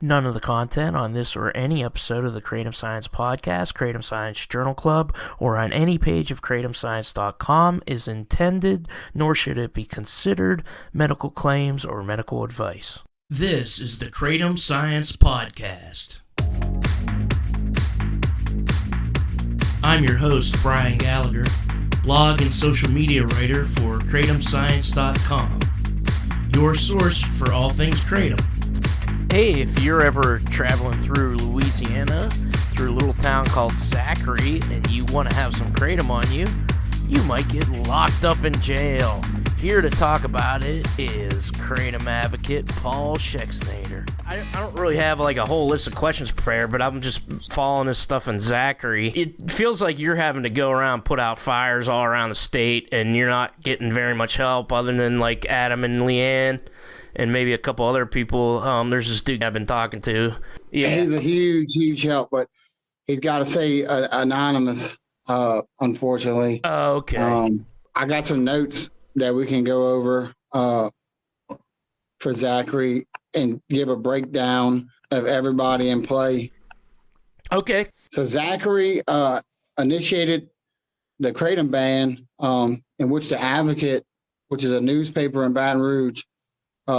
None of the content on this or any episode of the Kratom Science Podcast, Kratom Science Journal Club, or on any page of KratomScience.com is intended, nor should it be considered, medical claims or medical advice. This is the Kratom Science Podcast. I'm your host, Brian Gallagher, blog and social media writer for KratomScience.com, your source for all things Kratom. Hey, if you're ever traveling through Louisiana, through a little town called Zachary, and you want to have some Kratom on you, you might get locked up in jail. Here to talk about it is Kratom advocate Paul Schexnaydre. I don't really have like a whole list of questions prepared, but I'm just following this stuff in Zachary. It feels like you're having to go around put out fires all around the state, and you're not getting very much help other than like Adam and Leanne. And maybe a couple other people. There's this dude I've been talking to. Yeah, he's a huge help, but he's got to say anonymous, unfortunately. Okay. I got some notes that we can go over for Zachary and give a breakdown of everybody in play. Okay. So Zachary initiated the Kratom ban, in which the Advocate, which is a newspaper in Baton Rouge,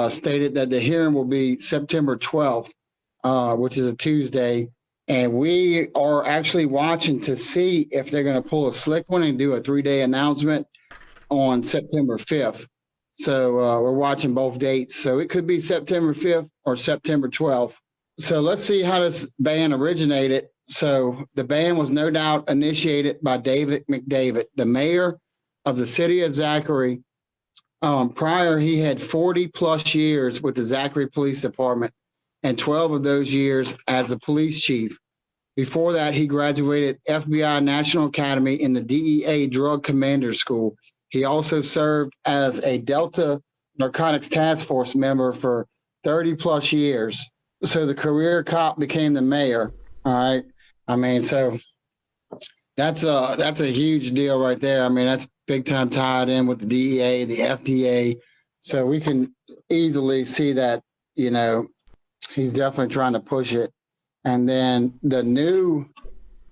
stated that the hearing will be September 12th, which is a Tuesday. And we are actually watching to see if they're going to pull a slick one and do a 3-day announcement on September 5th. So we're watching both dates. So it could be September 5th or September 12th. So let's see how this ban originated. So the ban was no doubt initiated by David McDavid, the mayor of the city of Zachary. Prior, he had 40 plus years with the Zachary Police Department and 12 of those years as the police chief. Before that, he graduated FBI National Academy in the DEA Drug Commander School. He also served as a Delta Narcotics Task Force member for 30 plus years. So the career cop became the mayor. All right. I mean, so that's a huge deal right there. I mean, that's big time tied in with the DEA, the FDA. So we can easily see that, you know, he's definitely trying to push it. And then the new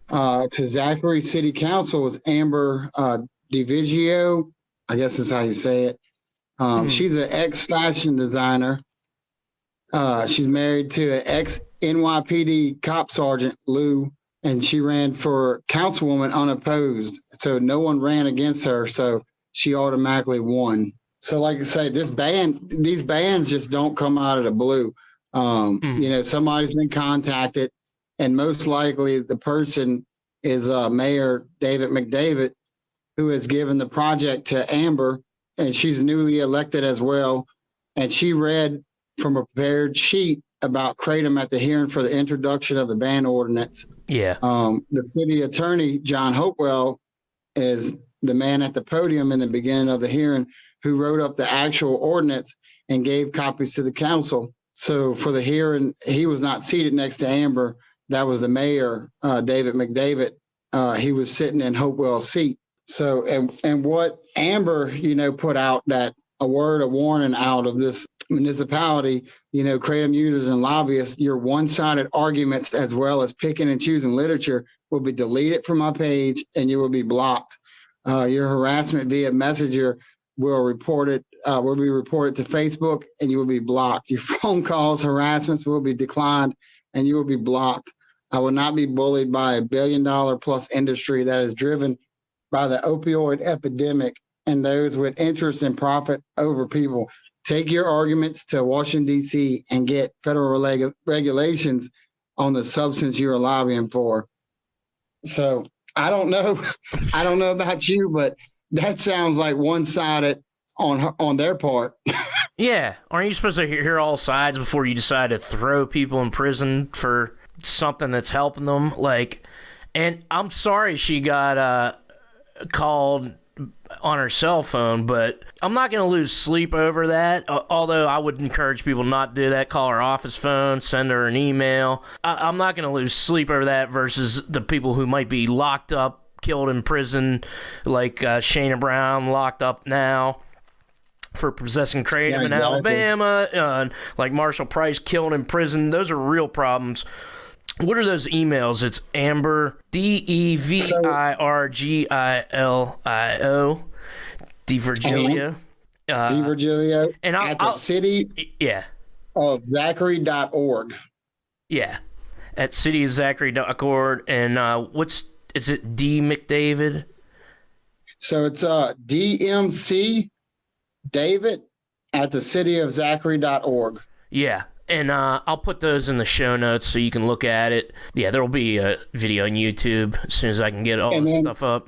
to Zachary City Council was Amber DiVigio. I guess that's how you say it. She's an ex-fashion designer. She's married to an ex-NYPD cop sergeant, Lou, and she ran for councilwoman unopposed. So no one ran against her. So she automatically won. So like I say, these bans just don't come out of the blue. You know, somebody's been contacted, and most likely the person is Mayor David McDavid, who has given the project to Amber, and she's newly elected as well. And she read from a prepared sheet about Kratom at the hearing for the introduction of the ban ordinance. Yeah. The city attorney, John Hopewell, is the man at the podium in the beginning of the hearing who wrote up the actual ordinance and gave copies to the council. So for the hearing, he was not seated next to Amber. That was the mayor, David McDavid. He was sitting in Hopewell's seat. So, and what Amber, you know, put out that a word of warning out of this municipality, you know, Kratom users and lobbyists, your one-sided arguments as well as picking and choosing literature will be deleted from my page and you will be blocked. Your harassment via messenger will be reported to Facebook and you will be blocked. Your phone calls, harassments will be declined and you will be blocked. I will not be bullied by $1 billion plus industry that is driven by the opioid epidemic and those with interest in profit over people. Take your arguments to Washington, D.C. and get federal regulations on the substance you're lobbying for. So I don't know. I don't know about you, but that sounds like one-sided on their part. Yeah. Aren't you supposed to hear all sides before you decide to throw people in prison for something that's helping them? Like, and I'm sorry she got called on her cell phone, but I'm not going to lose sleep over that, although I would encourage people not to do that. Call her office phone, send her an email. I'm not going to lose sleep over that versus the people who might be locked up, killed in prison, like Shayna Brown, locked up now. for possessing kratom Yeah, in exactly. Alabama, like Marshall Price killed in prison. Those are real problems. What are those emails? It's Amber, DEVIRGILIO, DeVirgilio. DeVirgilio And at the city yeah, of Zachary.org. yeah, at cityofzachary.org. And is it D McDavid? So it's DMC David at the city of Zachary.org. Yeah. And I'll put those in the show notes so you can look at it. Yeah, there will be a video on YouTube as soon as I can get all this stuff up.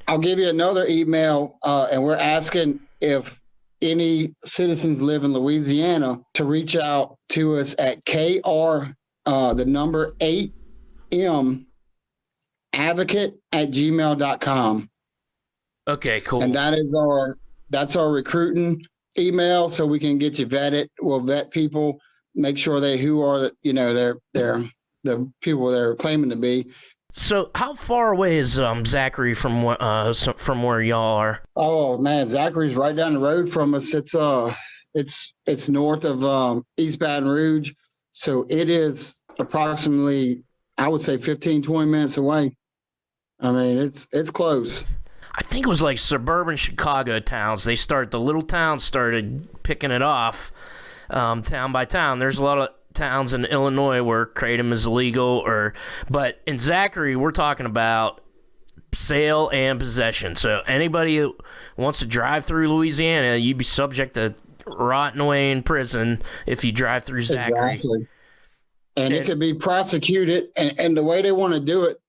I'll give you another email, and we're asking if any citizens live in Louisiana to reach out to us at KR, the number 8M, advocate@gmail.com. Okay, cool. And that's our recruiting email, so we can get you vetted. We'll vet people, make sure they're the people they're claiming to be. So, how far away is Zachary from where y'all are? Oh man, Zachary's right down the road from us. It's north of East Baton Rouge, so it is approximately, I would say, 15, 20 minutes away. I mean, it's close. I think it was like suburban Chicago towns. The little towns started picking it off, town by town. There's a lot of towns in Illinois where kratom is illegal, but in Zachary, we're talking about sale and possession. So anybody who wants to drive through Louisiana, you'd be subject to rotting away in prison if you drive through Zachary. Exactly. And it could be prosecuted. And the way they want to do it,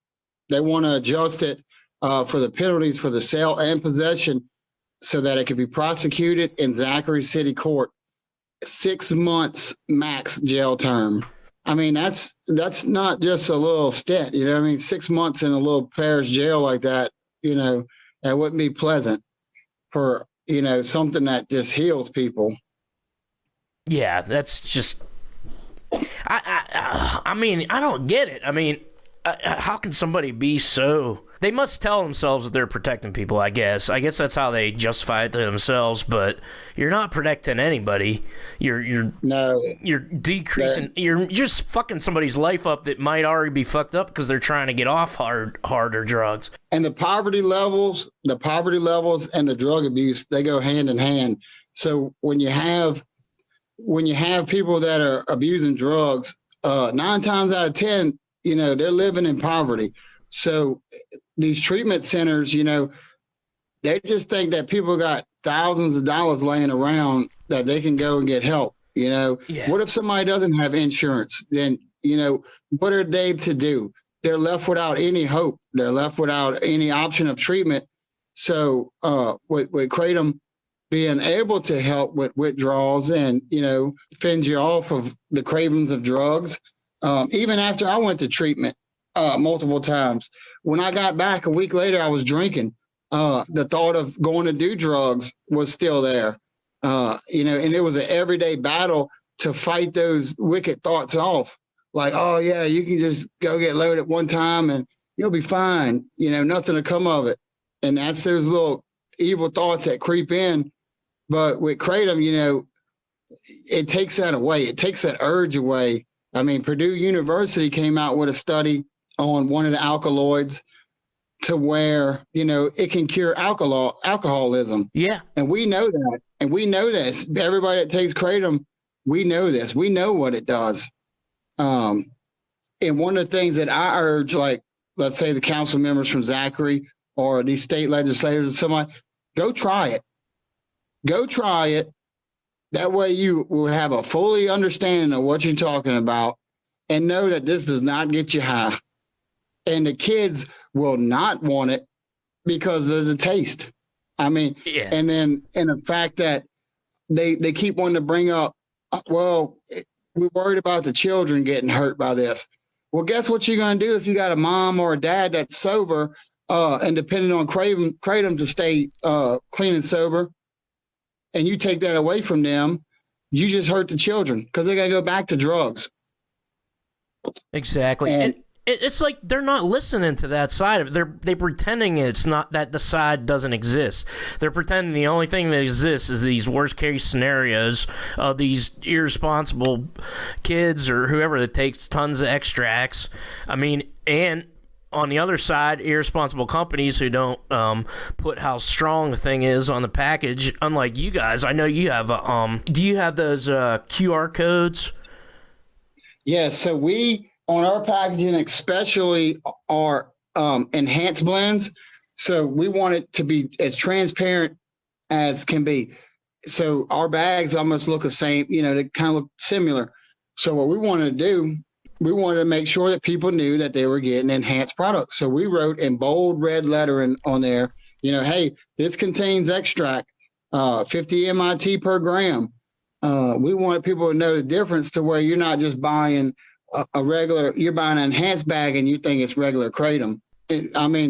they want to adjust it for the penalties for the sale and possession so that it could be prosecuted in Zachary City Court. 6 months max jail term. I mean, that's not just a little stint, you know what I mean? 6 months in a little parish jail like that, that wouldn't be pleasant for, something that just heals people. Yeah, that's just, I mean, I don't get it. I mean, how can somebody be so... They must tell themselves that they're protecting people, I guess. I guess that's how they justify it to themselves, but you're not protecting anybody. You're decreasing... You're just fucking somebody's life up that might already be fucked up because they're trying to get off harder drugs. And the poverty levels and the drug abuse, they go hand in hand. So when you have people that are abusing drugs, 9 times out of 10, they're living in poverty. So these treatment centers, they just think that people got thousands of dollars laying around that they can go and get help. Yeah. What if somebody doesn't have insurance? Then, what are they to do? They're left without any hope. They're left without any option of treatment. So with Kratom being able to help with withdrawals and, fend you off of the cravings of drugs, even after I went to treatment multiple times. When I got back a week later, I was drinking. The thought of going to do drugs was still there. And it was an everyday battle to fight those wicked thoughts off. Like, oh yeah, you can just go get loaded one time and you'll be fine. Nothing will come of it. And that's those little evil thoughts that creep in. But with Kratom, it takes that away. It takes that urge away. I mean, Purdue University came out with a study on one of the alkaloids to where, it can cure alcoholism. Yeah. And we know that. And we know this. Everybody that takes Kratom, we know this. We know what it does. And one of the things that I urge, like, let's say the council members from Zachary or these state legislators or somebody, go try it. Go try it. That way you will have a fully understanding of what you're talking about and know that this does not get you high. And the kids will not want it because of the taste. I mean, and the fact that they keep wanting to bring up, well, we're worried about the children getting hurt by this. Well, guess what you're going to do if you got a mom or a dad that's sober and depending on Kratom to stay clean and sober, and you take that away from them, you just hurt the children because they're going to go back to drugs. Exactly. it's like they're not listening to that side of it. They're pretending it's not, that the side doesn't exist. They're pretending the only thing that exists is these worst case scenarios of these irresponsible kids or whoever that takes tons of extracts. I mean, and on the other side, irresponsible companies who don't put how strong the thing is on the package. Unlike you guys, I know you have do you have those QR codes? Yeah, so we, on our packaging, especially our enhanced blends, so we want it to be as transparent as can be. So our bags almost look the same, they kind of look similar. So what we wanted to do, we wanted to make sure that people knew that they were getting enhanced products. So we wrote in bold red lettering on there, hey, this contains extract, 50 MIT per gram. We wanted people to know the difference, to where you're not just buying you're buying an enhanced bag and you think it's regular Kratom.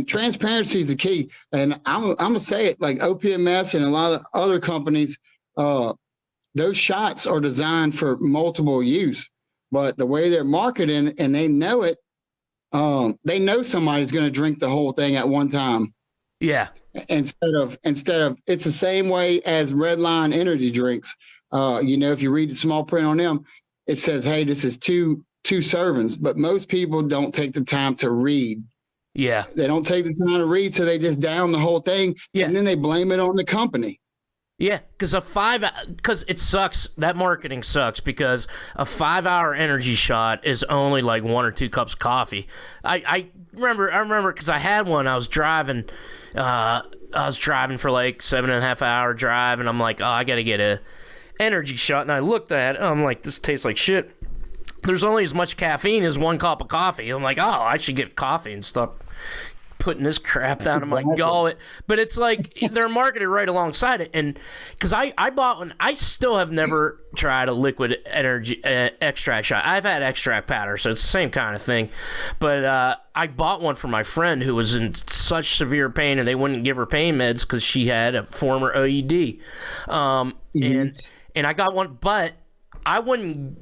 Transparency is the key. And I'm going to say it, like OPMS and a lot of other companies, those shots are designed for multiple use, but the way they're marketing, and they know it, they know somebody's going to drink the whole thing at one time. Yeah. Instead of, it's the same way as Red Line energy drinks. If you read the small print on them, it says, hey, this is two servings, but most people don't take the time to read. Yeah. They don't take the time to read, so they just down the whole thing, and then they blame it on the company. Yeah, because it sucks. That marketing sucks, because a 5-hour energy shot is only like 1 or 2 cups of coffee. I remember because I had one. I was driving for like 7.5 hour drive, and I'm like, oh, I got to get a energy shot. And I looked at it, I'm like, this tastes like shit. There's only as much caffeine as 1 cup of coffee. I'm like, oh, I should get coffee and stop putting this crap down in my gullet. But it's like they're marketed right alongside it. And because I bought one, I still have never tried a liquid energy extract shot. I've had extract powder, so it's the same kind of thing. But I bought one for my friend who was in such severe pain, and they wouldn't give her pain meds because she had a former OED. And I got one, but I wouldn't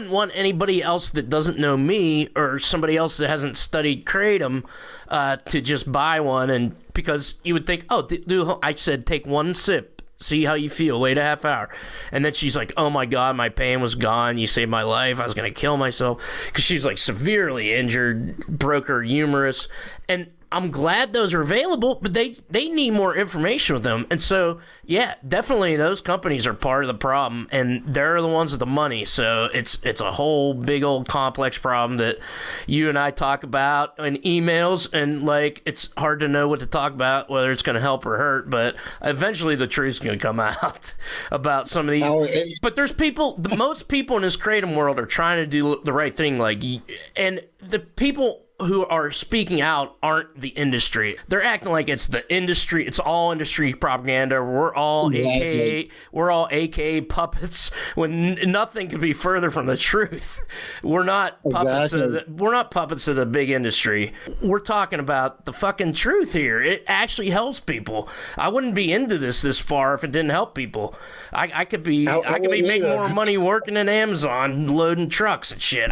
want anybody else that doesn't know me, or somebody else that hasn't studied Kratom, to just buy one. And because you would think, oh, I said, take 1 sip, see how you feel, wait a half hour. And then she's like, oh my God, my pain was gone. You saved my life. I was going to kill myself, because she's like severely injured, broke her humerus. And I'm glad those are available, but they need more information with them. And so, yeah, definitely those companies are part of the problem, and they're the ones with the money. So it's a whole big old complex problem that you and I talk about in emails, and like it's hard to know what to talk about, whether it's going to help or hurt. But eventually the truth's going to come out about some of these. But there's most people in this Kratom world are trying to do the right thing, and the people who are speaking out aren't the industry. They're acting like it's the industry. It's all industry propaganda. We're all AKA puppets, when nothing could be further from the truth. We're not puppets. We're not puppets of the big industry. We're talking about the fucking truth here. It actually helps people. I wouldn't be into this far if it didn't help people. I could be making more money working in Amazon, loading trucks and shit.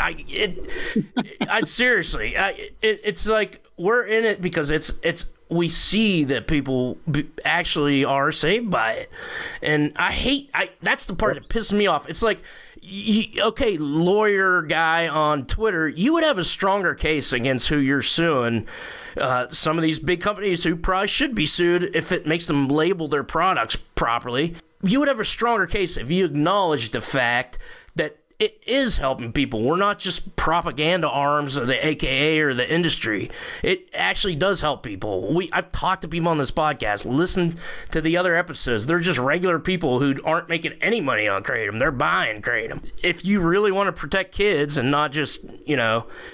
Seriously. It's like we're in it because we see that people actually are saved by it, and that's the part that pisses me off. It's like, okay, lawyer guy on Twitter, you would have a stronger case against who you're suing. Some of these big companies who probably should be sued if it makes them label their products properly. You would have a stronger case if you acknowledge the fact that it is helping people. We're not just propaganda arms of the AKA or the industry. It actually does help people. I've talked to people on this podcast. Listen to the other episodes. They're just regular people who aren't making any money on Kratom. They're buying Kratom. If you really want to protect kids and not just,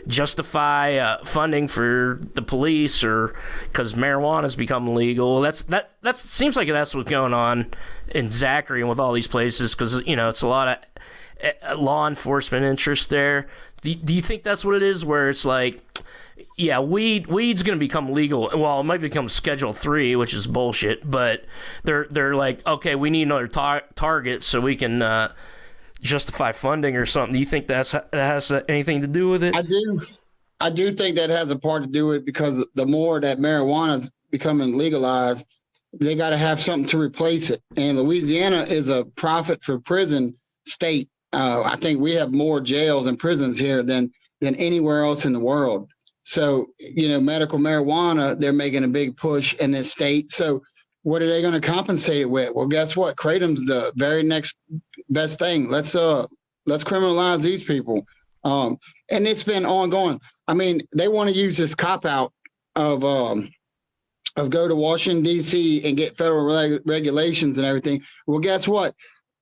justify funding for the police, or because marijuana's become legal, that seems like that's what's going on in Zachary and with all these places, because it's a lot of law enforcement interest there. Do you think that's what it is, where it's like, yeah, weed's going to become legal? Well, it might become Schedule 3, which is bullshit, but they're like, okay, we need another target so we can justify funding or something. Do you think that has anything to do with it? I do. I do think that has a part to do with it, because the more that marijuana is becoming legalized, they got to have something to replace it. And Louisiana is a profit for prison state. I think we have more jails and prisons here than anywhere else in the world. So, medical marijuana, they're making a big push in this state. So what are they going to compensate it with? Well, guess what? Kratom's the very next best thing. Let's criminalize these people. And it's been ongoing. I mean, they want to use this cop out of go to Washington, D.C. and get federal regulations and everything. Well, guess what?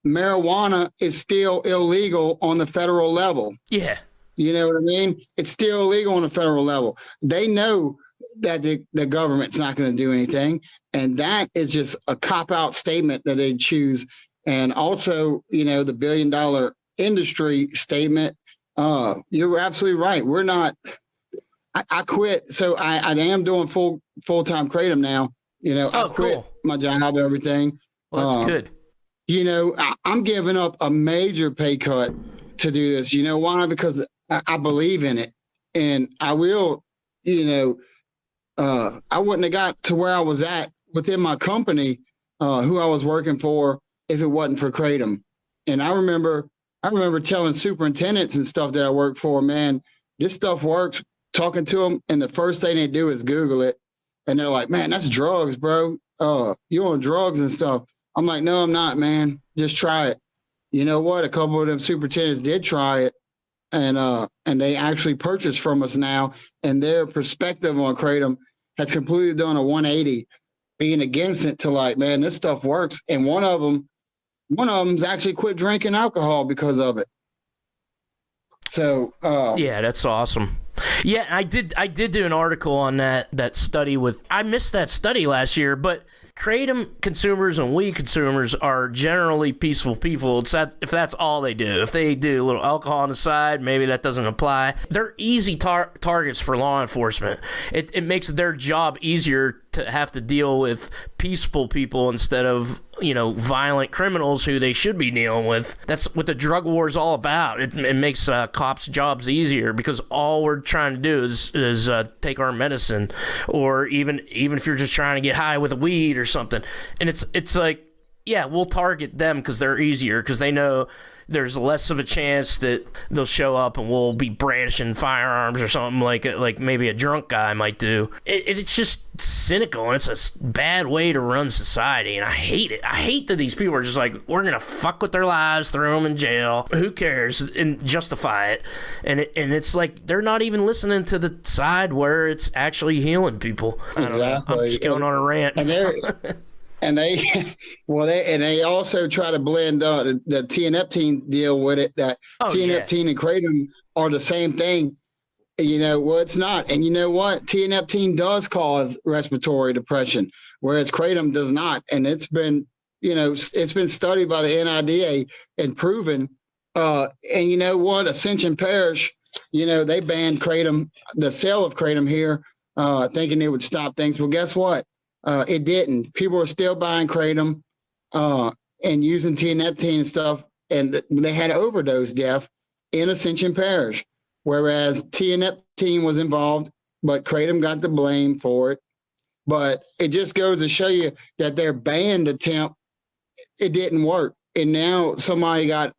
Marijuana is still illegal on the federal level. Yeah. You know what I mean? It's still illegal on the federal level. They know that the government's not going to do anything. And that is just a cop-out statement that they choose. And also, the $1 billion industry statement. You're absolutely right. We're not. I quit. So I am doing full-time Kratom now. I quit my job and everything. Well, that's good. I'm giving up a major pay cut to do this. You know why? Because I believe in it, and I will, I wouldn't have got to where I was at within my company, who I was working for, if it wasn't for Kratom. And I remember telling superintendents and stuff that I worked for, man, this stuff works, talking to them. And the first thing they do is Google it. And they're like, man, that's drugs, bro. You on drugs and stuff. I'm like, no, I'm not, man. Just try it. You know what? A couple of them superintendents did try it. And they actually purchased from us now, and their perspective on Kratom has completely done a 180, being against it to like, man, this stuff works. And one of them's actually quit drinking alcohol because of it. So yeah, that's awesome. Yeah, I did do an article on that study with. I missed that study last year, but Kratom consumers and weed consumers are generally peaceful people. If that's all they do. If they do a little alcohol on the side, maybe that doesn't apply. They're easy targets for law enforcement. It makes their job easier to have to deal with peaceful people instead of, violent criminals who they should be dealing with. That's what the drug war is all about. It makes cops' jobs easier because all we're trying to do is take our medicine, or even if you're just trying to get high with a weed or something. And it's like, yeah, we'll target them because they're easier, because they know there's less of a chance that they'll show up and we'll be brandishing firearms or something like maybe a drunk guy might do. It's just cynical, and it's a bad way to run society, and I hate it. I hate that these people are just like, we're gonna fuck with their lives, throw them in jail, who cares, and justify it. And it's like they're not even listening to the side where it's actually healing people. Exactly. I'm just going on a rant. And they also try to blend the tianeptine deal with it, that tianeptine and Kratom are the same thing. Well, it's not. And you know what? Tianeptine does cause respiratory depression, whereas Kratom does not. And it's been studied by the NIDA and proven. And you know what? Ascension Parish, they banned Kratom, the sale of Kratom here, thinking it would stop things. Well, guess what? It didn't. People are still buying Kratom and using tianeptine and stuff, and they had overdose death in Ascension Parish, whereas tianeptine was involved, but Kratom got the blame for it. But it just goes to show you that their banned attempt, it didn't work. And now somebody got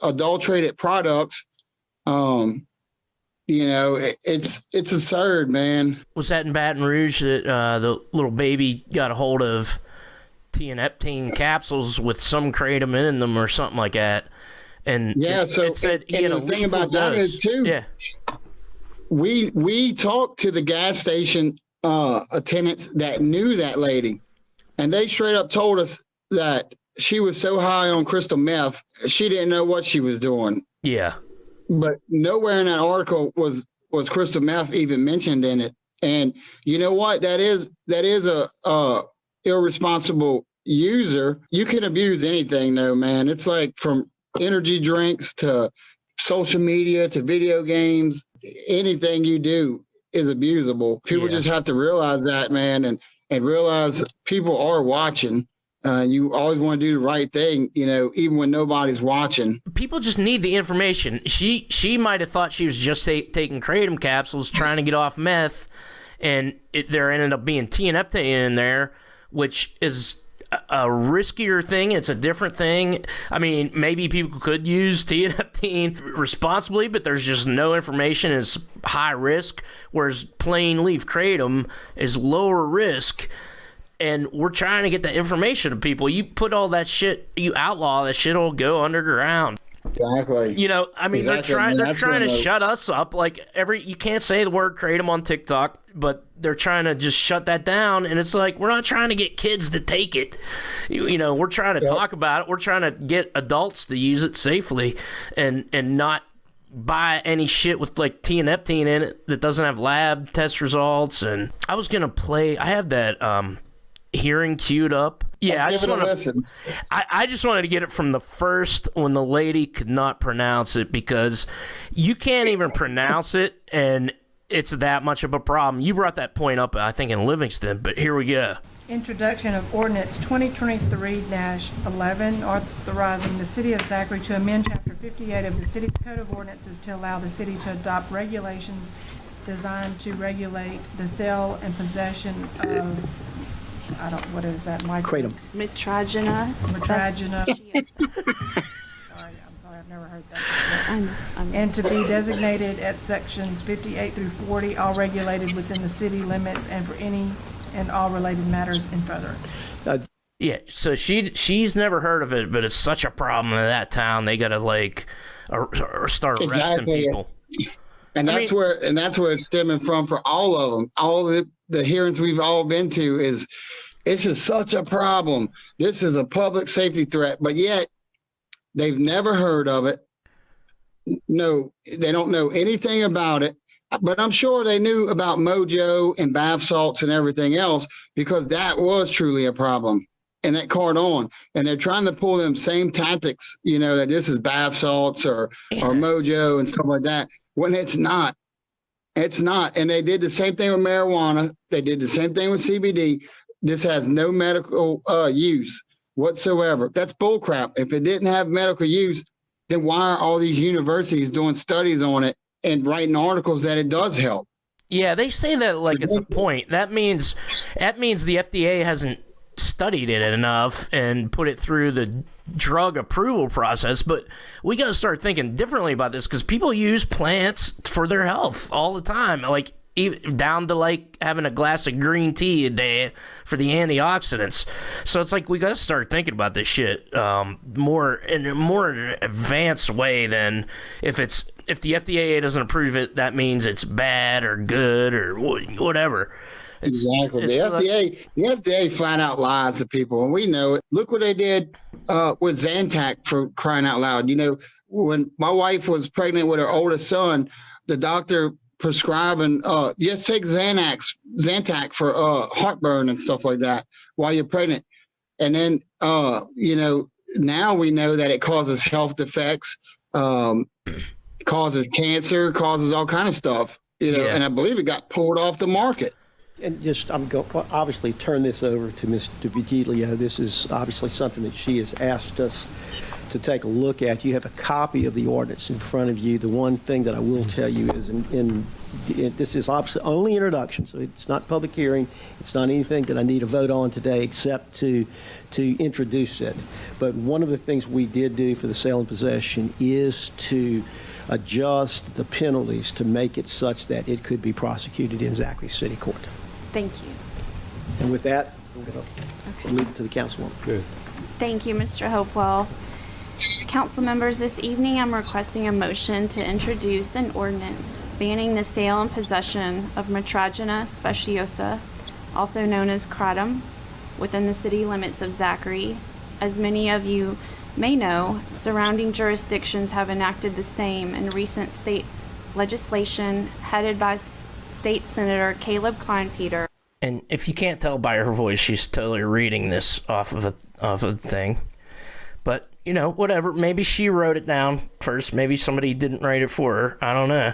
adulterated products. It's absurd, man. Was that in Baton Rouge that the little baby got a hold of tianeptine capsules with some Kratom in them or something like that? And yeah, so it said he had a thing lethal about that dose. is too. Yeah, we talked to the gas station attendants that knew that lady, and they straight up told us that she was so high on crystal meth she didn't know what she was doing. Yeah. But nowhere in that article was crystal meth even mentioned in it. And you know what? That is a irresponsible user. You can abuse anything though, man. It's like from energy drinks to social media to video games. Anything you do is abusable. People just have to realize that, man, and realize people are watching. You always want to do the right thing, even when nobody's watching. People just need the information. She might have thought she was just taking kratom capsules, trying to get off meth, and there ended up being tianeptine in there, which is a riskier thing. It's a different thing. I mean, maybe people could use tianeptine responsibly, but there's just no information. It's high risk, whereas plain leaf kratom is lower risk. And we're trying to get the information to people. You put all that shit, you outlaw that shit, will go underground. Exactly. Exactly. They're trying to shut us up. Like you can't say the word kratom on TikTok, but they're trying to just shut that down. And it's like, we're not trying to get kids to take it. We're trying to talk about it. We're trying to get adults to use it safely and not buy any shit with like tianeptine in it that doesn't have lab test results. And I was gonna play. I have that hearing queued up. Yeah, I just wanted to get it from the first when the lady could not pronounce it, because you can't even pronounce it and it's that much of a problem. You brought that point up, I think, in Livingston, but here we go. Introduction of Ordinance 2023-11, authorizing the City of Zachary to amend Chapter 58 of the City's Code of Ordinances to allow the city to adopt regulations designed to regulate the sale and possession of what is that? Kratom. Mitragynous. Sorry, I've never heard that before. And to be designated at sections 58 through 40, all regulated within the city limits, and for any and all related matters in further. Yeah, so she's never heard of it, but it's such a problem in that town. They gotta start arresting people. And that's where it's stemming from for all of them. All the hearings we've all been to is, it's just such a problem. This is a public safety threat, but yet they've never heard of it. No, they don't know anything about it. But I'm sure they knew about Mojo and bath salts and everything else, because that was truly a problem. And that caught on. And they're trying to pull them same tactics, that this is bath salts or Mojo and stuff like that, when it's not. It's not. And they did the same thing with marijuana. They did the same thing with CBD. This has no medical use whatsoever. That's bullcrap. If it didn't have medical use, then why are all these universities doing studies on it and writing articles that it does help? Yeah, they say that like it's a point. That means the FDA hasn't studied it enough and put it through the drug approval process. But we got to start thinking differently about this, because people use plants for their health all the time, like even down to like having a glass of green tea a day for the antioxidants. So it's like we got to start thinking about this shit more in a more advanced way than if the FDA doesn't approve it, that means it's bad or good or whatever. Exactly. The FDA flat out lies to people, and we know it. Look what they did with Zantac, for crying out loud. When my wife was pregnant with her oldest son, the doctor prescribing, just take Zantac for heartburn and stuff like that while you're pregnant. And then, now we know that it causes health defects, causes cancer, causes all kind of stuff, and I believe it got pulled off the market. And I'm going to obviously turn this over to Mr. Vigilio. This is obviously something that she has asked us to take a look at. You have a copy of the ordinance in front of you. The one thing that I will tell you is this is obviously only introduction, so it's not public hearing. It's not anything that I need to vote on today except to introduce it. But one of the things we did do for the sale and possession is to adjust the penalties to make it such that it could be prosecuted in Zachary City Court. Thank you. And with that, I'm going to leave it to the councilwoman. Good. Thank you, Mr. Hopewell. Council members, this evening I'm requesting a motion to introduce an ordinance banning the sale and possession of Mitragynous speciosa, also known as Kratom, within the city limits of Zachary. As many of you may know, surrounding jurisdictions have enacted the same in recent state legislation headed by State Senator Caleb Kleinpeter. And if you can't tell by her voice, she's totally reading this off of a thing. But, whatever. Maybe she wrote it down first. Maybe somebody didn't write it for her. I don't know.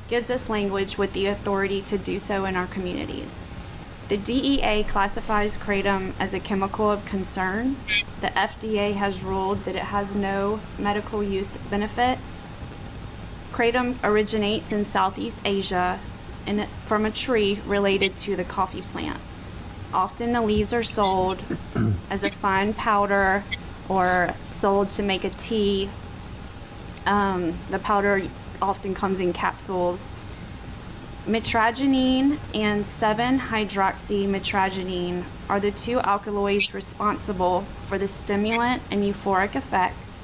Gives us language with the authority to do so in our communities. The DEA classifies kratom as a chemical of concern. The FDA has ruled that it has no medical use benefit. Kratom originates in Southeast Asia from a tree related to the coffee plant. Often the leaves are sold as a fine powder or sold to make a tea. The powder often comes in capsules. Mitragynine and 7-hydroxymitragynine are the two alkaloids responsible for the stimulant and euphoric effects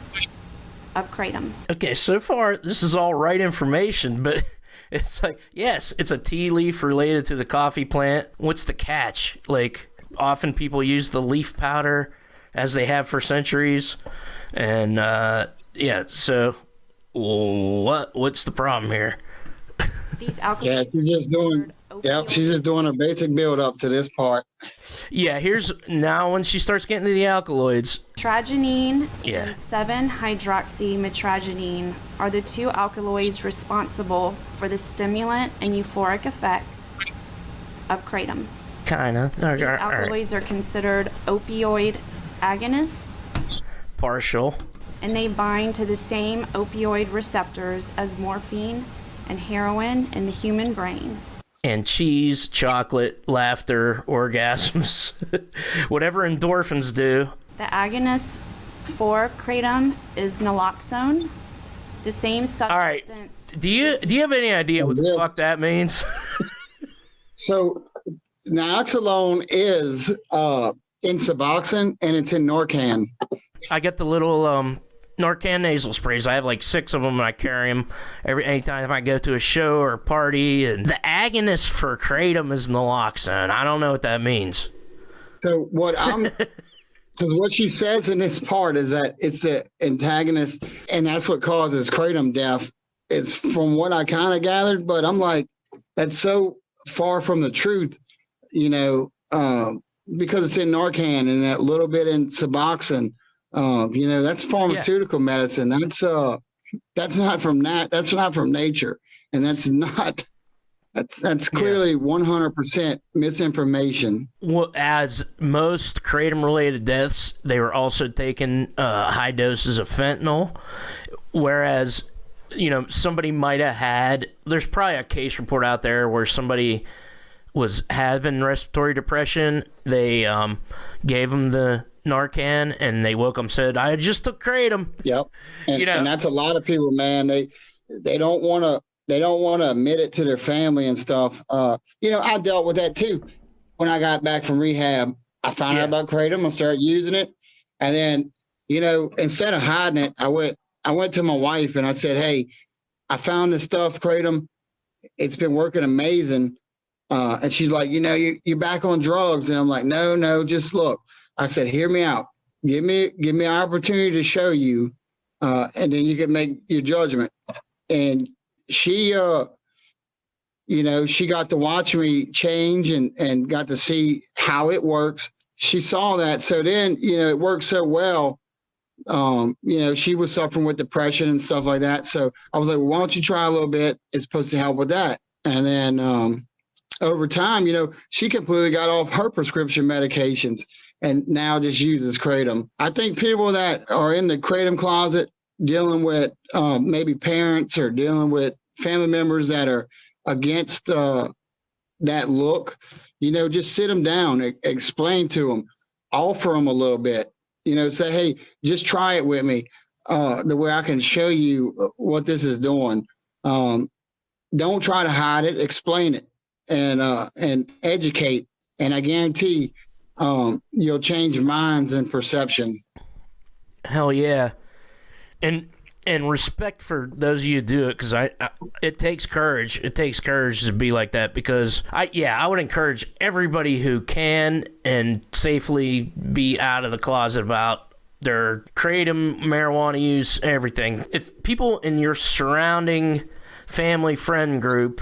of kratom. Okay, so far this is all right information, but it's like, yes, it's a tea leaf related to the coffee plant. What's the catch? Like, often people use the leaf powder as they have for centuries, and so what's the problem here? These alkaloids she's just doing a basic build up to this part. Yeah, here's now when she starts getting to the alkaloids. Mitragynine and 7-hydroxymitragynine are the two alkaloids responsible for the stimulant and euphoric effects of kratom. Kinda. These alkaloids are considered opioid agonists. Partial. And they bind to the same opioid receptors as morphine and heroin in the human brain. And cheese, chocolate, laughter, orgasms, whatever endorphins do. The agonist for kratom is naloxone, the same substance. All right. Do you have any idea what the fuck that means? So, naloxone is in Suboxone and it's in Narcan. I get the little Narcan nasal sprays. I have like 6 of them, and I carry them anytime I go to a show or a party. And the agonist for kratom is naloxone. I don't know what that means. So because what she says in this part is that it's the antagonist, and that's what causes kratom death. It's from what I kind of gathered, but I'm like, that's so far from the truth, because it's in Narcan and that little bit in Suboxone. That's pharmaceutical medicine. That's not from nature, and that's clearly 100% misinformation. Well, as most kratom-related deaths, they were also taking high doses of fentanyl, whereas somebody might have had. There's probably a case report out there where somebody was having respiratory depression. They gave them the Narcan, and they woke up and said, "I just took kratom." Yep, and that's a lot of people, man. They don't want to admit it to their family and stuff. I dealt with that too. When I got back from rehab, I found out about kratom. I started using it, and then instead of hiding it, I went to my wife and I said, "Hey, I found this stuff, kratom. It's been working amazing." And she's like, you're back on drugs, and I'm like, no, just look. I said, hear me out. Give me an opportunity to show you, and then you can make your judgment. And she, she got to watch me change and got to see how it works. She saw that. So then, it worked so well. She was suffering with depression and stuff like that. So I was like, well, why don't you try a little bit? It's supposed to help with that. And then over time, she completely got off her prescription medications and now just uses kratom. I think people that are in the kratom closet dealing with maybe parents or dealing with family members that are against that look, just sit them down, explain to them, offer them a little bit, say, hey, just try it with me, the way I can show you what this is doing. Don't try to hide it, explain it, and educate. And I guarantee you'll change minds and perception. Hell yeah. And respect for those of you who do it, because it takes courage. It takes courage to be like that, because I would encourage everybody who can and safely be out of the closet about their kratom, marijuana use, everything. If people in your surrounding family, friend group,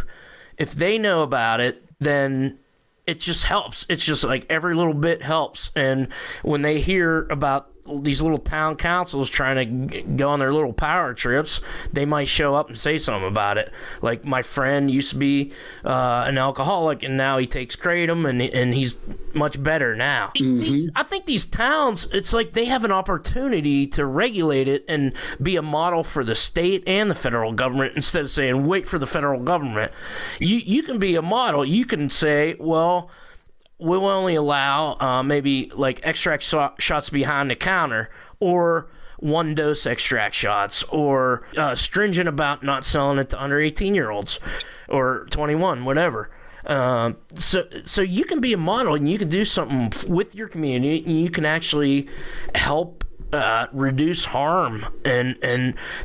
if they know about it, then it just helps. It's just like every little bit helps. And when they hear about these little town councils trying to go on their little power trips, they might show up and say something about it. Like my friend used to be an alcoholic, and now he takes Kratom, and he's much better now. I think these towns, it's like they have an opportunity to regulate it and be a model for the state and the federal government, instead of saying wait for the federal government. You can be a model. You can say, well, we'll only allow maybe like extract shots behind the counter, or 1-dose extract shots, or stringent about not selling it to under 18-year-olds or 21, whatever. So you can be a model, and you can do something with your community, and you can actually help reduce harm, and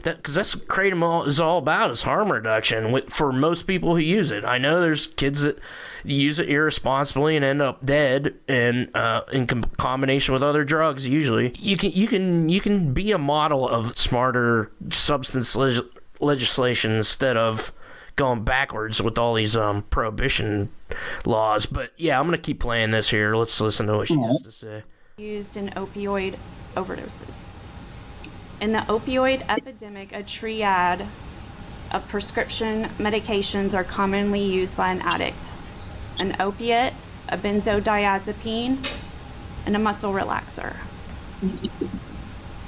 that, because that's what Kratom is all about, is harm reduction for most people who use it. I know there's kids that use it irresponsibly and end up dead, and in combination with other drugs. Usually, you can be a model of smarter substance legislation instead of going backwards with all these prohibition laws. But yeah, I'm gonna keep playing this here. Let's listen to what she has to say. Used in opioid overdoses. In the opioid epidemic, a triad of prescription medications are commonly used by an addict: an opiate, a benzodiazepine, and a muscle relaxer.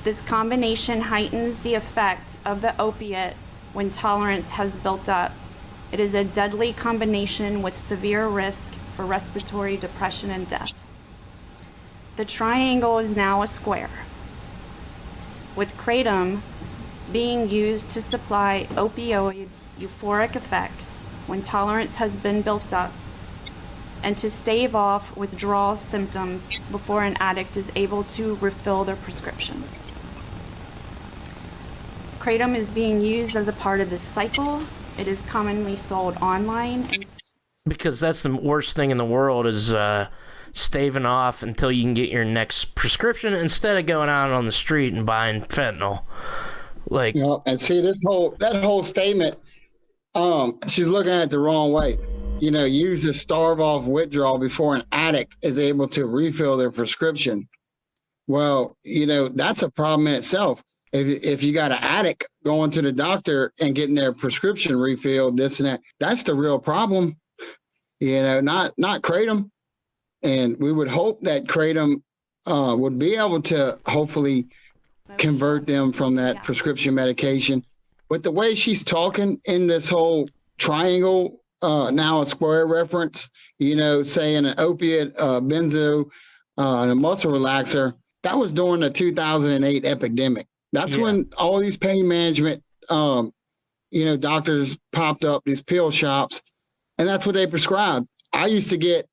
This combination heightens the effect of the opiate when tolerance has built up. It is a deadly combination with severe risk for respiratory depression and death. The triangle is now a square, with Kratom being used to supply opioid euphoric effects when tolerance has been built up, and to stave off withdrawal symptoms before an addict is able to refill their prescriptions. Kratom is being used as a part of this cycle. It is commonly sold online. Because that's the worst thing in the world, is staving off until you can get your next prescription, instead of going out on the street and buying fentanyl. Like, you know, and see that whole statement, she's looking at it the wrong way. You know, use to starve off withdrawal before an addict is able to refill their prescription. Well, you know, that's a problem in itself. If you got an addict going to the doctor and getting their prescription refilled, this and that, that's the real problem. You know, not Kratom. And we would hope that Kratom would be able to hopefully convert them from that prescription medication. But the way she's talking in this whole triangle, now a square reference, you know, saying an opiate, benzo, and a muscle relaxer, that was during the 2008 epidemic. That's when all these pain management, you know, doctors popped up, these pill shops, and that's what they prescribed. I used to get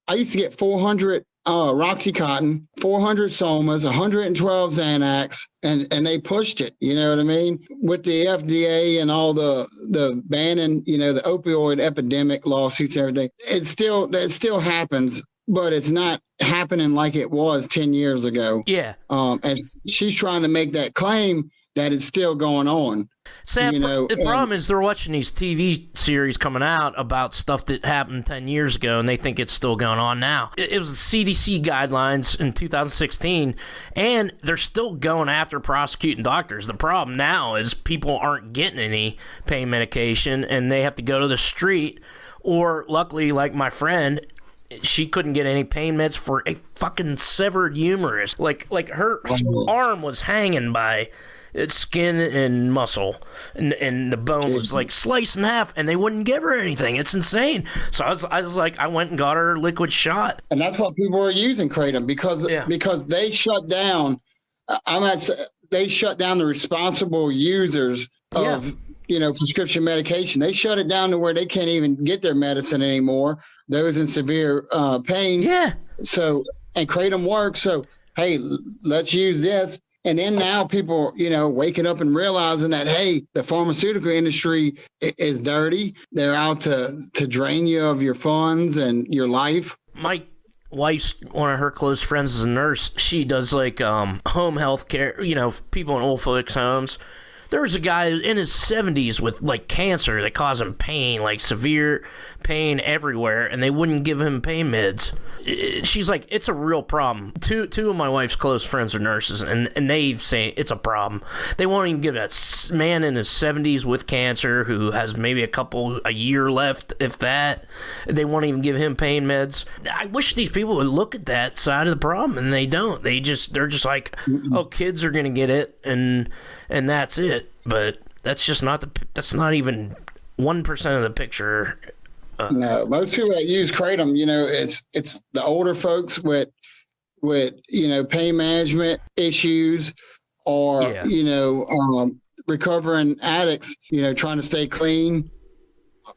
400 Roxycontin, 400 Somas, 112 Xanax, and they pushed it. You know what I mean? With the FDA and all the banning, you know, the opioid epidemic lawsuits and everything, it still happens, but it's not happening like it was 10 years ago. yeah. And she's trying to make that claim that it's still going on. Sam, you know, the problem is they're watching these TV series coming out about stuff that happened 10 years ago, and they think it's still going on now. It was the CDC guidelines in 2016, and they're still going after prosecuting doctors. The problem now is people aren't getting any pain medication, and they have to go to the street, or luckily, like my friend, she couldn't get any pain meds for a fucking severed humerus. Like her arm was hanging by its skin and muscle, and the bone was like sliced in half, and they wouldn't give her anything. It's insane. So I was like, I went and got her liquid shot. And that's what people are using Kratom because they shut down. They shut down the responsible users of you know, prescription medication. They shut it down to where they can't even get their medicine anymore. Those in severe pain. Yeah. So, and Kratom works. So, hey, let's use this. And then now people, you know, waking up and realizing that, hey, the pharmaceutical industry is dirty. They're out to drain you of your funds and your life. My wife's, one of her close friends is a nurse. She does like home health care, you know, people in old folks' homes. There was a guy in his 70s with like cancer that caused him pain, like severe pain everywhere, and they wouldn't give him pain meds. She's like, it's a real problem. Two of my wife's close friends are nurses, and they say it's a problem. They won't even give a man in his 70s with cancer who has maybe a year left, if that. They won't even give him pain meds. I wish these people would look at that side of the problem, and they don't. They're just like, oh, kids are gonna get it, and that's it. But that's just that's not even 1% of the picture. No, most people that use Kratom, it's the older folks with pain management issues, or recovering addicts, trying to stay clean,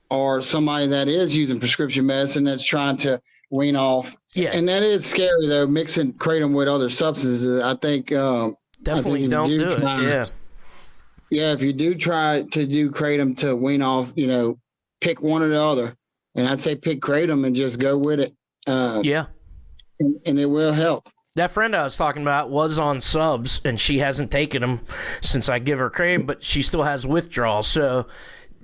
or somebody that is using prescription medicine that's trying to wean off. Yeah, and that is scary though. Mixing Kratom with other substances, I think definitely don't do it. Yeah. Yeah, if you do try to do Kratom to wean off, pick one or the other. And I'd say pick Kratom and just go with it. Yeah. And it will help. That friend I was talking about was on subs, and she hasn't taken them since I give her Kratom, but she still has withdrawal. So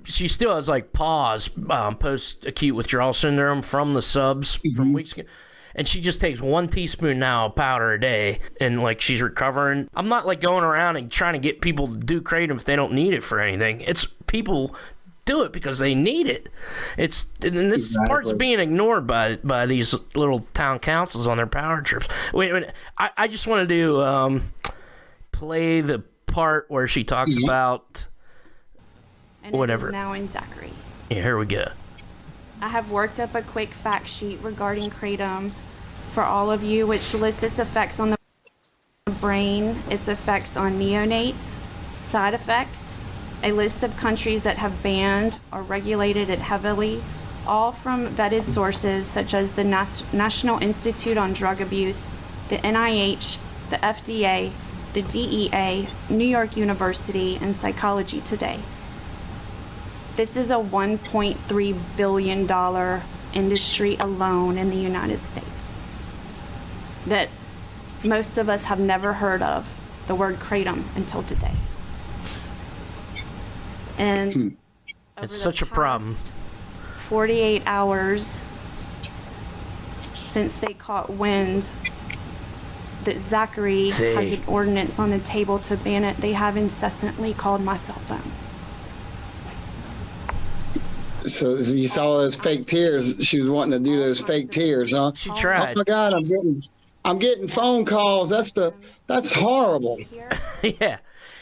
she still has like post-acute withdrawal syndrome from the subs from weeks ago. And she just takes 1 teaspoon now of powder a day, and like she's recovering. I'm not like going around and trying to get people to do Kratom if they don't need it for anything. It's people do it because they need it. And this part's being ignored by these little town councils on their power trips. Wait. I just want to play the part where she talks about and whatever. It is now in Zachary. Yeah, here we go. I have worked up a quick fact sheet regarding Kratom for all of you, which lists its effects on the brain, its effects on neonates, side effects, a list of countries that have banned or regulated it heavily, all from vetted sources such as the National Institute on Drug Abuse, the NIH, the FDA, the DEA, New York University, and Psychology Today. This is a $1.3 billion industry alone in the United States that most of us have never heard of the word Kratom until today. And it's such a problem. 48 hours since they caught wind that Zachary has an ordinance on the table to ban it, they have incessantly called my cell phone. So you saw those fake tears. She was wanting to do those fake tears, huh? She tried. Oh my God, I'm getting phone calls. That's horrible. Yeah.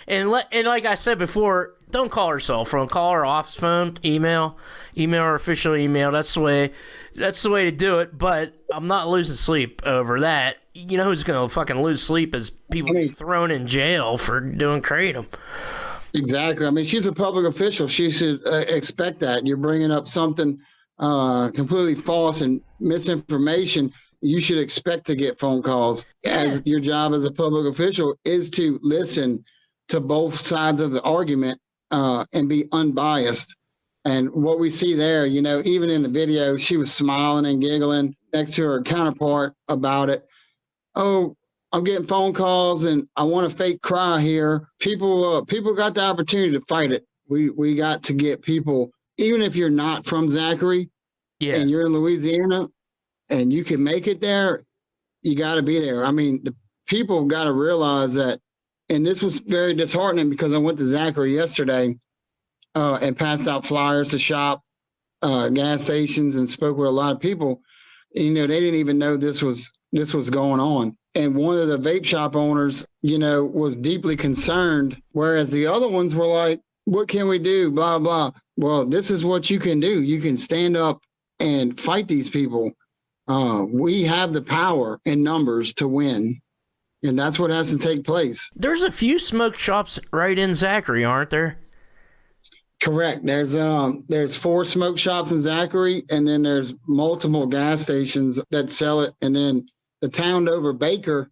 And like I said before, don't call her cell phone. Call her office phone, email her official email. That's the way to do it. But I'm not losing sleep over that. You know who's gonna fucking lose sleep is people thrown in jail for doing Kratom. Exactly. I mean, she's a public official. She should expect that. You're bringing up something completely false and misinformation. You should expect to get phone calls. As your job as a public official is to listen to both sides of the argument and be unbiased. And what we see there, even in the video, she was smiling and giggling next to her counterpart about it. Oh, I'm getting phone calls and I want a fake cry here. People got the opportunity to fight it. We got to get people, even if you're not from Zachary and you're in Louisiana and you can make it there, you got to be there. I mean, the people got to realize that. And this was very disheartening because I went to Zachary yesterday and passed out flyers to shop, gas stations, and spoke with a lot of people. They didn't even know this was going on. And one of the vape shop owners, was deeply concerned, whereas the other ones were like, what can we do? Blah, blah. Well, this is what you can do. You can stand up and fight these people. We have the power in numbers to win. And that's what has to take place. There's a few smoke shops right in Zachary, aren't there? Correct. There's 4 smoke shops in Zachary, and then there's multiple gas stations that sell it. And then the town over Baker,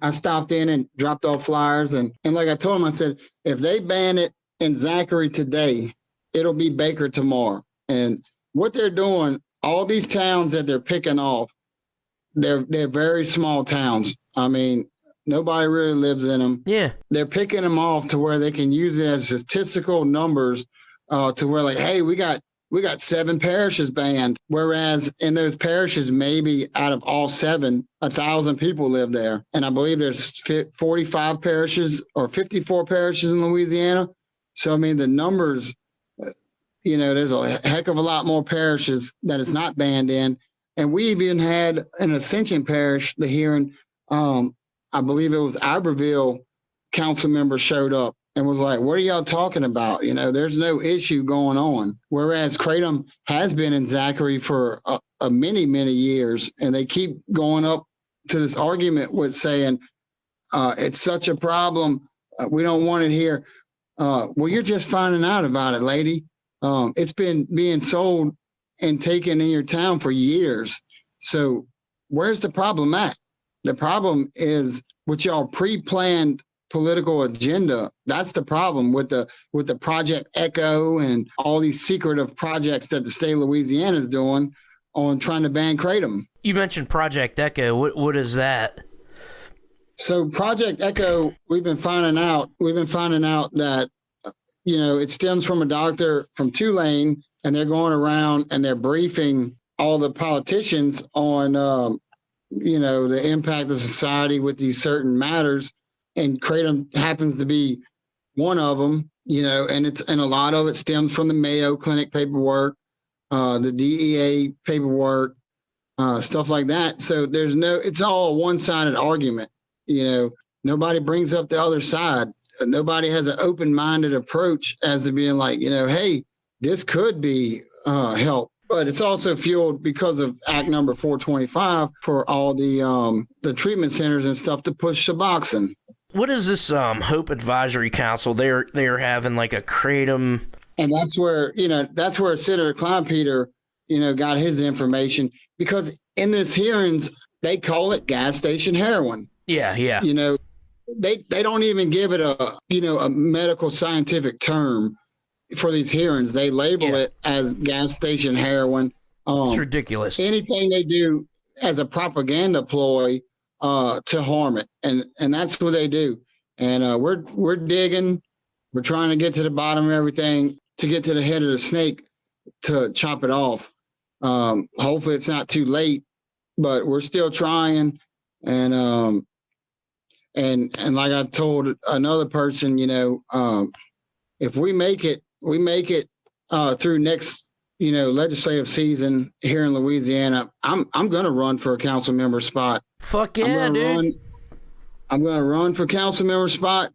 I stopped in and dropped off flyers. And like I told them, I said, if they ban it in Zachary today, it'll be Baker tomorrow. And what they're doing, all these towns that they're picking off, they're very small towns. I mean, Nobody really lives in them. Yeah. They're picking them off to where they can use it as statistical numbers, to where like, hey, we got 7 parishes banned, whereas in those parishes, maybe out of all 7, 1,000 people live there. And I believe there's 45 parishes or 54 parishes in Louisiana. So, I mean, the numbers, there's a heck of a lot more parishes that it's not banned in. And we even had an Ascension parish, the hearing, I believe it was Iberville council member showed up and was like, what are y'all talking about? There's no issue going on. Whereas Kratom has been in Zachary for a many, many years. And they keep going up to this argument with saying, it's such a problem. We don't want it here. Well, you're just finding out about it, lady. It's been being sold and taken in your town for years. So where's the problem at? The problem is with y'all pre-planned political agenda. That's the problem with the Project Echo and all these secretive projects that the state of Louisiana is doing on trying to ban Kratom. You mentioned Project Echo. What is that? So Project Echo, we've been finding out that, it stems from a doctor from Tulane, and they're going around and they're briefing all the politicians on, the impact of society with these certain matters. And Kratom happens to be one of them, and a lot of it stems from the Mayo Clinic paperwork, the DEA paperwork, stuff like that. So it's all a one-sided argument. Nobody brings up the other side. Nobody has an open-minded approach as to being like, hey, this could be help. But it's also fueled because of Act number 425 for all the treatment centers and stuff to push Suboxone. What is this Hope Advisory Council? They're having like a Kratom, and that's where Senator Kleinpeter got his information, because in this hearings they call it gas station heroin. Yeah. They don't even give it a medical scientific term for these hearings. They label it as gas station heroin. It's ridiculous. Anything they do as a propaganda ploy to harm it, and that's what they do. And we're digging. We're trying to get to the bottom of everything, to get to the head of the snake, to chop it off. Hopefully it's not too late, but we're still trying. And like I told another person, if we make it through next, legislative season here in Louisiana, I'm going to run for a council member spot. Fuck yeah, dude. I'm going to run for council member spot,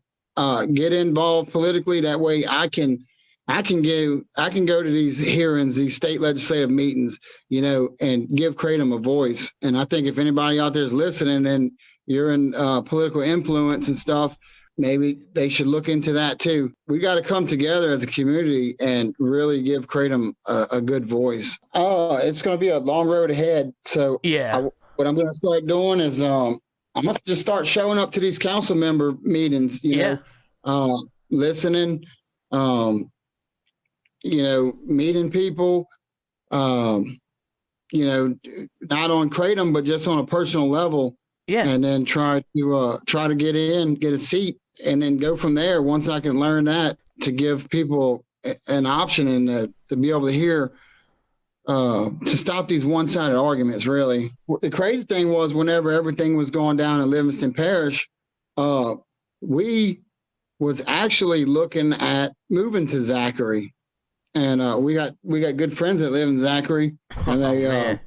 get involved politically. That way I can go to these hearings, these state legislative meetings, and give Kratom a voice. And I think if anybody out there is listening and you're in political influence and stuff, maybe they should look into that too. We got to come together as a community and really give Kratom a good voice. It's going to be a long road ahead. So what I'm going to start doing is I must just start showing up to these council member meetings, listening, meeting people, not on Kratom, but just on a personal level. Yeah. And then try to get a seat, and then go from there. Once I can learn that, to give people an option and to be able to hear, to stop these one-sided arguments, really. The crazy thing was, whenever everything was going down in Livingston Parish, we was actually looking at moving to Zachary. And we got good friends that live in Zachary, and they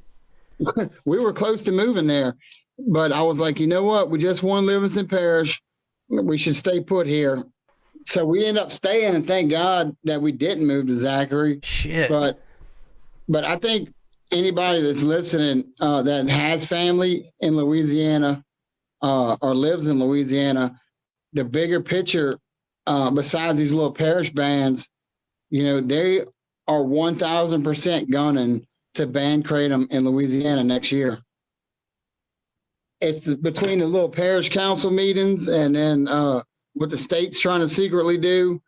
we were close to moving there. But I was like, you know what? We just won Livingston Parish. We should stay put here. So we ended up staying, and thank God that we didn't move to Zachary. Shit. But I think anybody that's listening that has family in Louisiana or lives in Louisiana, the bigger picture, besides these little parish bans, they are 1,000% gunning to ban Kratom in Louisiana next year. It's between the little parish council meetings and then what the state's trying to secretly do.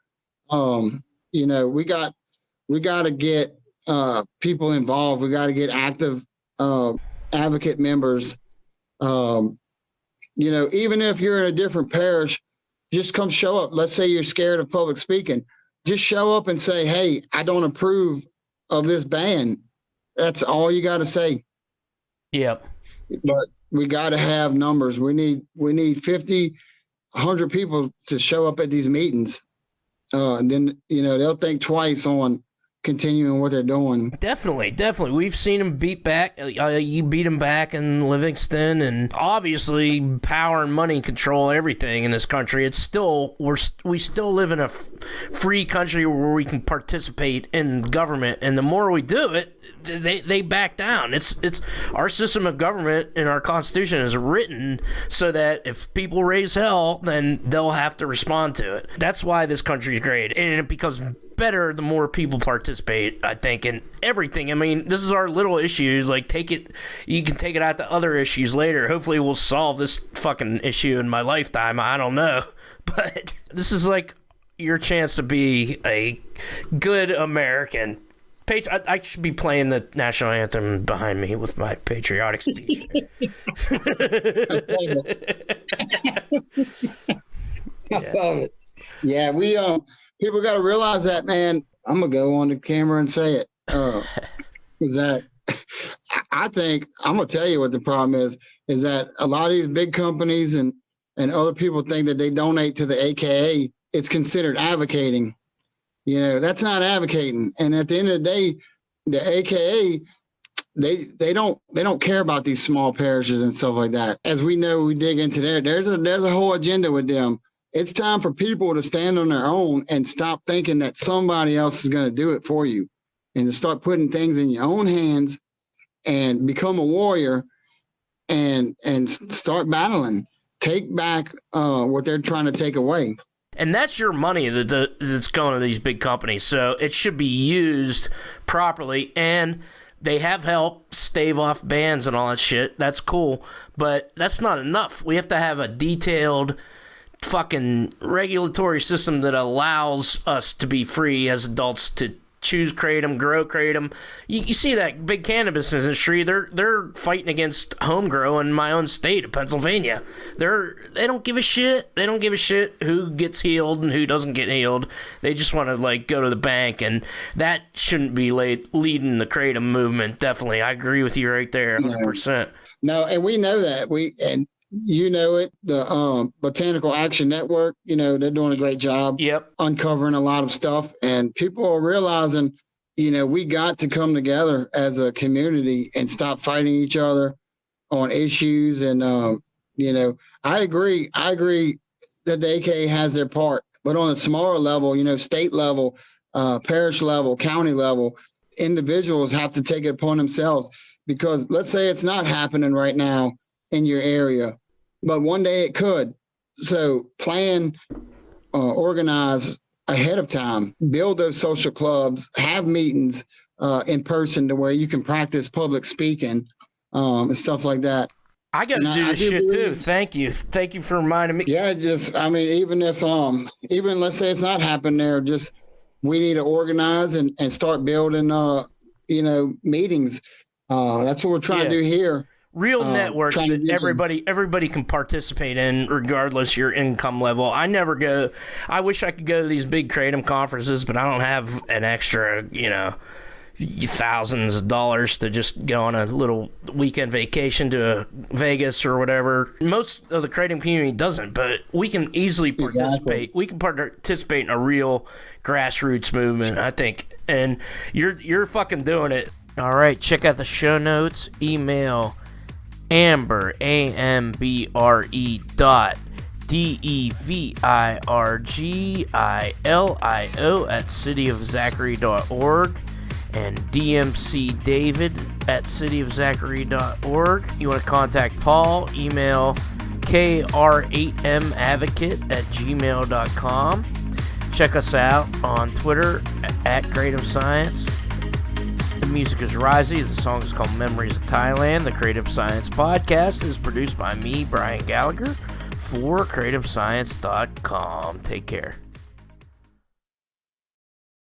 We got to get people involved. We got to get active advocate members. even if you're in a different parish, just come show up. Let's say you're scared of public speaking. Just show up and say, hey, I don't approve of this ban. That's all you got to say. Yep. But we got to have numbers. We need 50, 100 people to show up at these meetings. And then, they'll think twice on continuing what they're doing. Definitely. We've seen them beat back. You beat them back in Livingston, and obviously power and money control everything in this country. It's still we still live in a free country where we can participate in government, and the more we do it, they back down. It's our system of government and our Constitution is written so that if people raise hell, then they'll have to respond to it. That's why this country is great, and it becomes better the more people participate, I think, in everything. I mean, this is our little issue. Like, you can take it out to other issues later. Hopefully we'll solve this fucking issue in my lifetime. I don't know. But this is like your chance to be a good American. I should be playing the national anthem behind me with my patriotic speech. I love it. Yeah, we people got to realize that, man. I'm gonna go on the camera and say it. Is that I think I'm gonna tell you what the problem is that a lot of these big companies and other people think that they donate to the AKA. It's considered advocating. That's not advocating. And at the end of the day, the AKA, they don't care about these small parishes and stuff like that. As we know, we dig into there's a whole agenda with them. It's time for people to stand on their own and stop thinking that somebody else is going to do it for you, and to start putting things in your own hands and become a warrior and start battling. Take back what they're trying to take away. And that's your money that's going to these big companies. So it should be used properly. And they have helped stave off bans and all that shit. That's cool. But that's not enough. We have to have a detailed fucking regulatory system that allows us to be free as adults to choose kratom, grow kratom. You see that big cannabis industry, they're fighting against home grow in my own state of Pennsylvania. They don't give a shit. They don't give a shit who gets healed and who doesn't get healed. They just want to go to the bank, and that shouldn't be leading the kratom movement. Definitely, I agree with you right there, 100%. No, and we know that it. The Botanical Action Network, they're doing a great job. Yep. Uncovering a lot of stuff, and people are realizing, we got to come together as a community and stop fighting each other on issues. And, I agree that the AKA has their part, but on a smaller level, state level, parish level, county level, individuals have to take it upon themselves, because let's say it's not happening right now in your area, but one day it could. So plan, organize ahead of time, build those social clubs, have meetings in person to where you can practice public speaking and stuff like that. I got to do this shit too. Thank you for reminding me. Yeah, even if let's say it's not happening there, just we need to organize and start building meetings. That's what we're trying to do here. Real networks that everybody can participate in, regardless your income level. I wish I could go to these big kratom conferences, but I don't have an extra, thousands of dollars to just go on a little weekend vacation to Vegas or whatever. Most of the kratom community doesn't, but we can easily participate. Exactly. We can participate in a real grassroots movement, I think, and you're fucking doing it. All right, check out the show notes. Email Amber, AMBRE DEVIRGILIO at cityofzachary.org and DMC David at cityofzachary.org. You want to contact Paul, email kr8madvocate at gmail.com. Check us out on Twitter at Kratom Science. The music is Risey. The song is called Memories of Thailand. The Kratom Science podcast is produced by me, Brian Gallagher, for KratomScience.com. Take care.